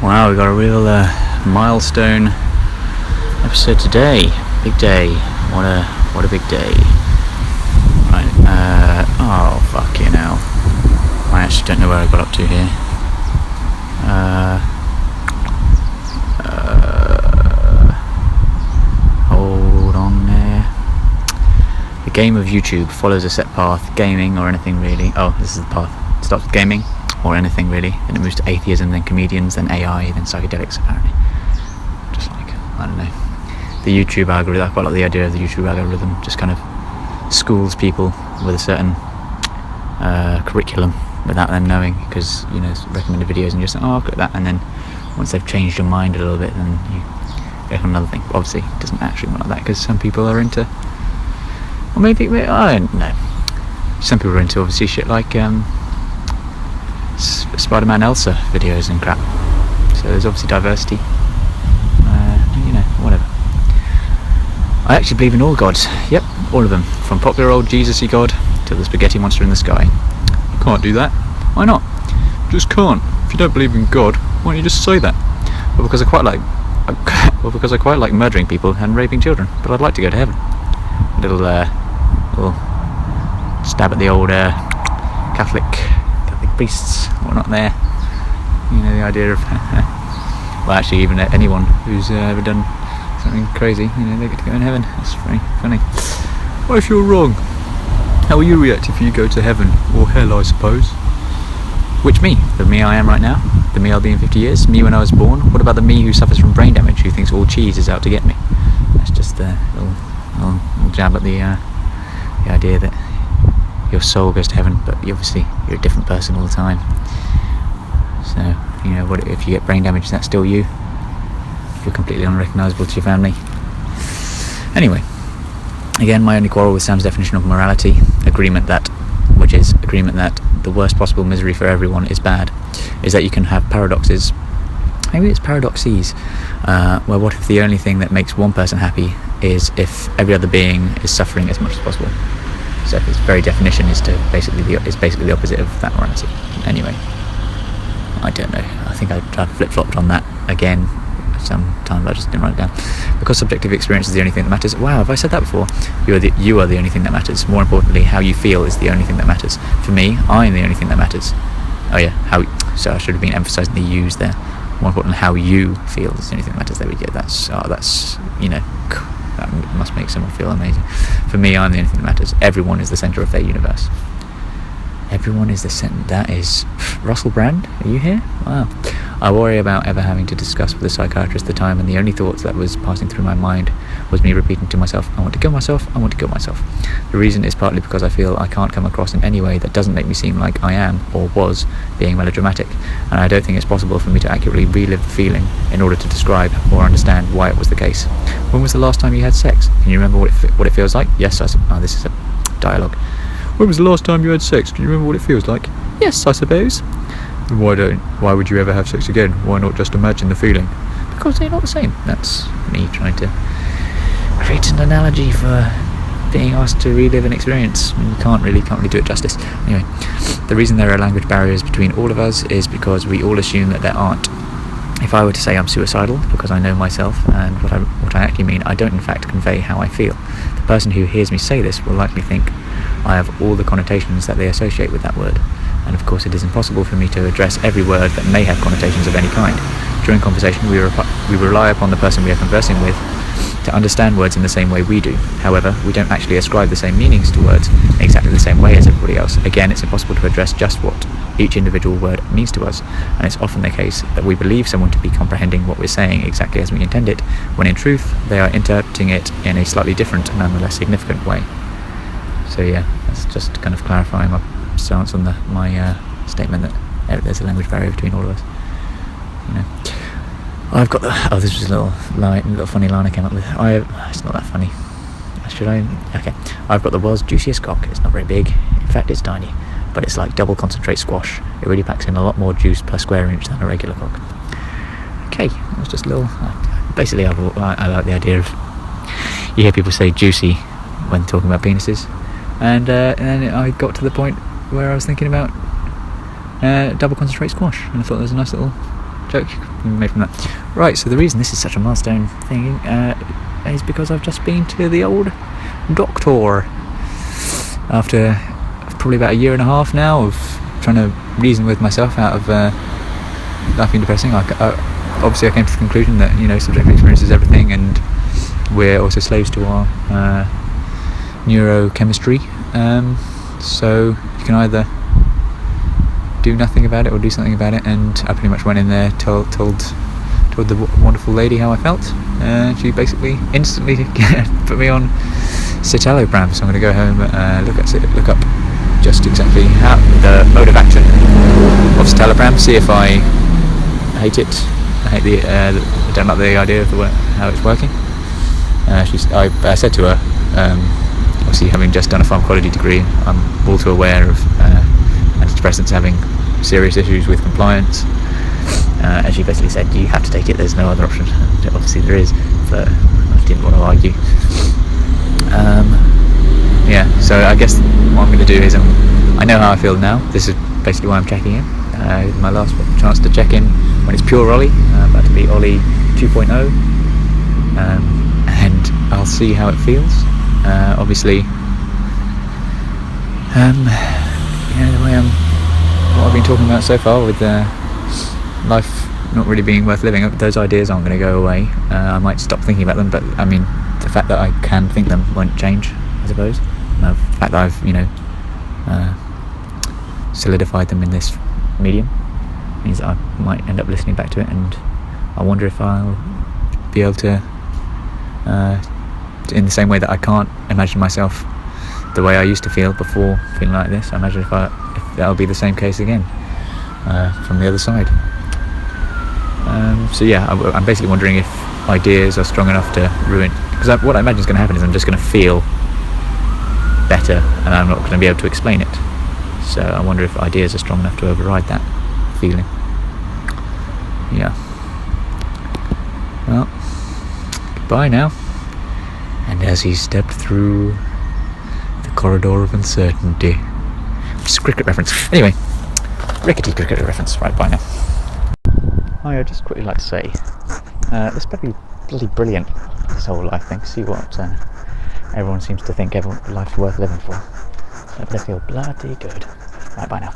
Wow, we got a real milestone episode today. Big day. What a big day. Right. Oh fucking hell. I actually don't know where I got up to here. Hold on there. The game of YouTube follows a set path. Gaming or anything really. Oh, this is the path. It starts with gaming or anything really. Then it moves to atheism, then comedians, then AI, then psychedelics apparently. Just like, I don't know. The YouTube algorithm, I quite like the idea of the YouTube algorithm. Just kind of schools people with a certain curriculum without them knowing, because, you know, recommended videos and just think, oh, I'll click that, and then once they've changed your mind a little bit, then you click on another thing. But obviously it doesn't actually work like that, because some people are into, or maybe I don't know, some people are into obviously shit like Spider-Man Elsa videos and crap, so there's obviously diversity. You know, whatever. I actually believe in all gods. Yep, all of them, from popular old Jesus-y god to the spaghetti monster in the sky. You can't do that. Why not? You just can't. If you don't believe in God, why don't you just say that? Well, because I quite like murdering people and raping children, but I'd like to go to heaven. A little stab at the old Catholic priests, whatnot there. You know, the idea of well, actually, even anyone who's ever done something crazy, you know, they get to go in heaven. That's very funny. What if you're wrong? How will you react if you go to heaven or hell, I suppose? Which me? The me I am right now? The me I'll be in 50 years? Me when I was born? What about the me who suffers from brain damage, who thinks all cheese is out to get me? That's just a little jab at the idea that your soul goes to heaven, but you're a different person all the time. So, you know, what if you get brain damage? Is that still you? You're completely unrecognisable to your family. Anyway, again, my only quarrel with Sam's definition of morality, agreement that the worst possible misery for everyone is bad, is that you can have paradoxes. Maybe it's paradoxes, where what if the only thing that makes one person happy is if every other being is suffering as much as possible? So its very definition is basically the opposite of that morality. Anyway, I don't know. I think I flip-flopped on that again sometime, but I just didn't write it down. Because subjective experience is the only thing that matters. Wow, have I said that before? You are the only thing that matters. More importantly, how you feel is the only thing that matters. For me, I am the only thing that matters. Oh yeah, so I should have been emphasising the yous there. More importantly, how you feel is the only thing that matters. There we go. That's you know, that must make someone feel amazing. For me, I'm the only thing that matters. Everyone is the centre of their universe. Everyone is the centre. That is Russell Brand. Are you here? Wow. I worry about ever having to discuss with a psychiatrist at the time, and the only thoughts that was passing through my mind was me repeating to myself, I want to kill myself, I want to kill myself. The reason is partly because I feel I can't come across in any way that doesn't make me seem like I am, or was, being melodramatic, and I don't think it's possible for me to accurately relive the feeling in order to describe or understand why it was the case. When was the last time you had sex? Can you remember what it feels like? Yes, this is a dialogue. When was the last time you had sex? Can you remember what it feels like? Yes, I suppose. Why would you ever have sex again? Why not just imagine the feeling? Because they're not the same. That's me trying to create an analogy for being asked to relive an experience. I mean, you can't really do it justice. Anyway, the reason there are language barriers between all of us is because we all assume that there aren't. If I were to say I'm suicidal because I know myself and what I actually mean, I don't in fact convey how I feel. The person who hears me say this will likely think I have all the connotations that they associate with that word. And of course it is impossible for me to address every word that may have connotations of any kind. During conversation we rely upon the person we are conversing with to understand words in the same way we do. However, we don't actually ascribe the same meanings to words in exactly the same way as everybody else. Again, it's impossible to address just what each individual word means to us, and it's often the case that we believe someone to be comprehending what we're saying exactly as we intend it, when in truth they are interpreting it in a slightly different, nonetheless significant way. So yeah, that's just kind of clarifying my stance on my statement that there's a language barrier between all of us. You know, I've got this was a little funny line I came up with. It's not that funny. Should I? Okay. I've got the world's juiciest cock. It's not very big. In fact, it's tiny, but it's like double concentrate squash. It really packs in a lot more juice per square inch than a regular cock. Okay, that was just a little. Basically, I like the idea of, you hear people say juicy when talking about penises, and then I got to the point where I was thinking about double concentrate squash, and I thought there was a nice little joke made from that. Right, so the reason this is such a milestone thing is because I've just been to the old doctor after probably about a year and a half now of trying to reason with myself out of life being depressing. Obviously I came to the conclusion that, you know, subjective experience is everything, and we're also slaves to our neurochemistry, so you can either do nothing about it or do something about it. And I pretty much went in there, told the wonderful lady how I felt, and she basically instantly put me on citalopram. So I'm going to go home, look up just exactly how the mode of action of citalopram, see if I hate it. I don't like the idea of how it's working. I said to her, obviously having just done a pharmacology degree, I'm all too aware of antidepressants having serious issues with compliance, and she basically said, you have to take it, there's no other option. And obviously there is, but I didn't want to argue. So I guess what I'm going to do is, I know how I feel now. This is basically why I'm checking in. My last chance to check in when it's pure Ollie. I'm about to be Ollie 2.0, and I'll see how it feels. Obviously, the way what I've been talking about so far with life not really being worth living, those ideas aren't going to go away. I might stop thinking about them, but I mean, the fact that I can think them won't change, I suppose. The fact that I've, solidified them in this medium means that I might end up listening back to it, and I wonder if I'll be able to, in the same way that I can't imagine myself the way I used to feel before feeling like this, I imagine if that'll be the same case again from the other side. I'm basically wondering if ideas are strong enough to ruin, because what I imagine is going to happen is I'm just going to feel better and I'm not going to be able to explain it. So I wonder if ideas are strong enough to override that feeling. Yeah. Well, goodbye now. And as he stepped through the corridor of uncertainty, just a cricket reference. Anyway, rickety cricket reference. Right, bye now. Hi, I'd just quickly like to say, this better be bloody brilliant, this whole life thing. See what everyone seems to think life's worth living for. So I better feel bloody good. Right, bye now.